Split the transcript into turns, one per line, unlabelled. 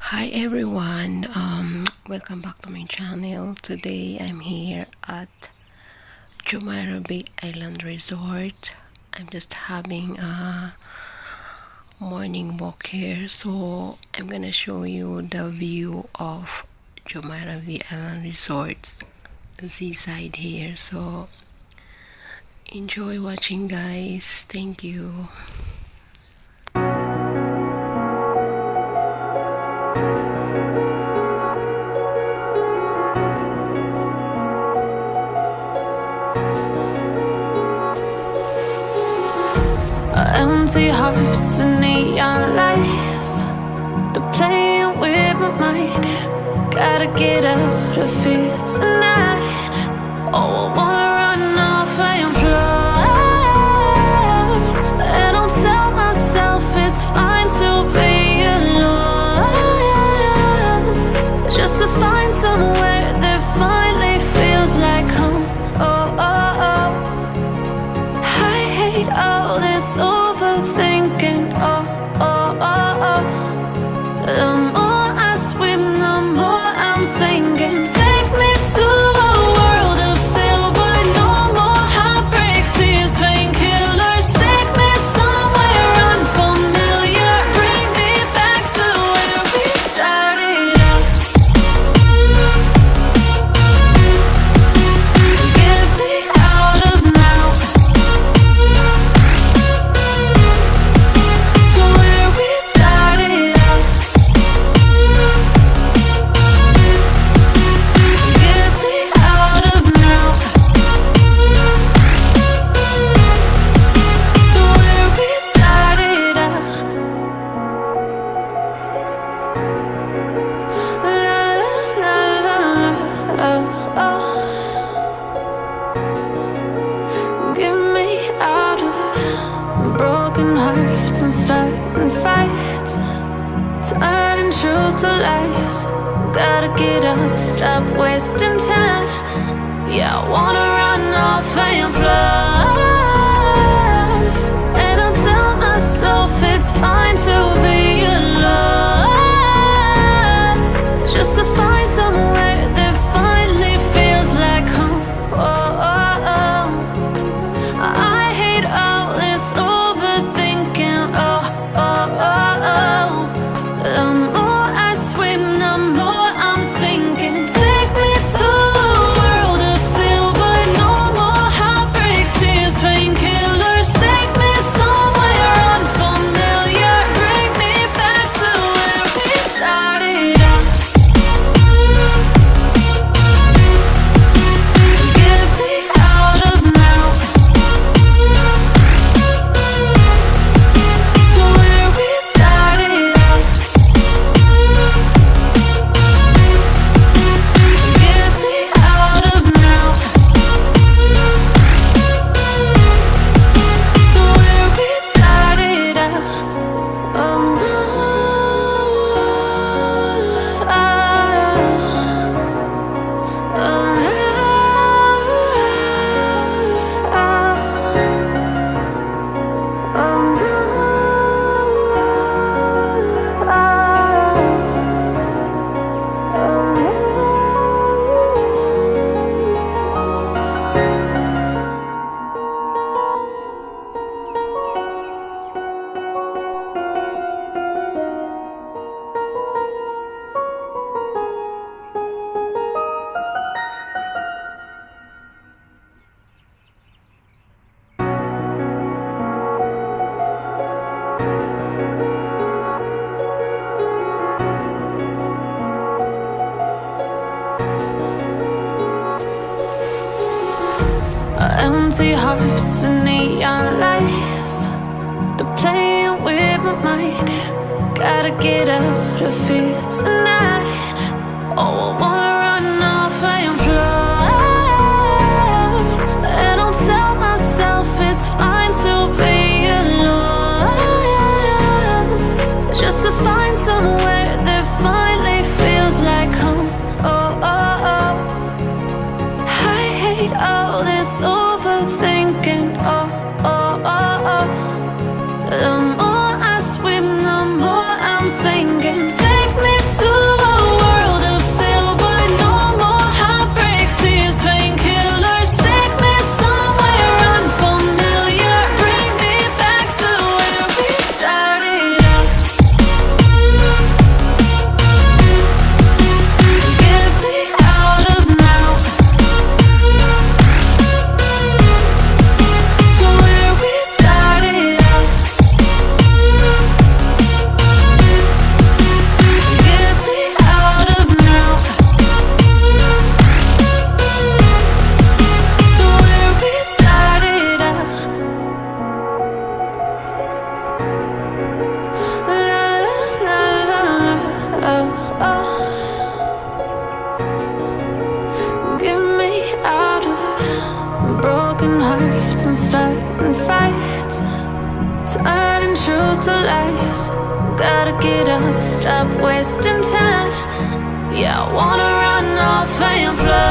Hi everyone, welcome back to my channel. Today I'm here at Jumairah Bay Island Resort. I'm just having a morning walk here, so I'm gonna show you the view of Jumairah Bay Island Resort's seaside here. So enjoy watching, guys. Thank you.
Empty hearts and neon lights, they're playing with my mind. Gotta get out of here tonight. Oh, I wanna run off and fly, and I'll tell myself it's fine to be alone, just to find somewhere that finally feels like home. Oh, oh, oh, I hate all this overthinking. Oh, oh, oh, oh. The more I swim, the more I'm sinking. Take me to a world of silver. No more heartbreaks, tears, painkillers. Take me somewhere unfamiliar. Bring me back to where we started out. Get me out of now, to where we started out. Get me out of now, to where we started out. La la la la la, oh, oh. Get me out of broken hearts and starting fights, turning truth to lies. Gotta get up, stop wasting time. Yeah, I wanna run off and fly, and I'll tell myself it's fine to be alone, just to find somewhere that finally feels like home. Oh, oh, oh. I hate all this overthinking. Oh, oh, oh, oh. The more I swim, the more I'm sinking. Take me to a world of silver. No more heartbreaks, tears, painkillers. Take me somewhere unfamiliar. Bring me back to where we started out. Get me out of now, to where we started out. Get me out of now, to where we started out. Oh no, empty hearts and neon lights, they're playing with my mind. Gotta get out of here tonight. Oh, I wanna run off and fly, and I'll tell myself it's fine to be alone, just to find somewhere that finally feels like home. Oh, oh, oh. I hate all this overthinking. Oh, oh, oh, oh. The more I swim, the more I'm sinking. Take me to gotta get up, stop wasting time. Yeah, I wanna run off and fly.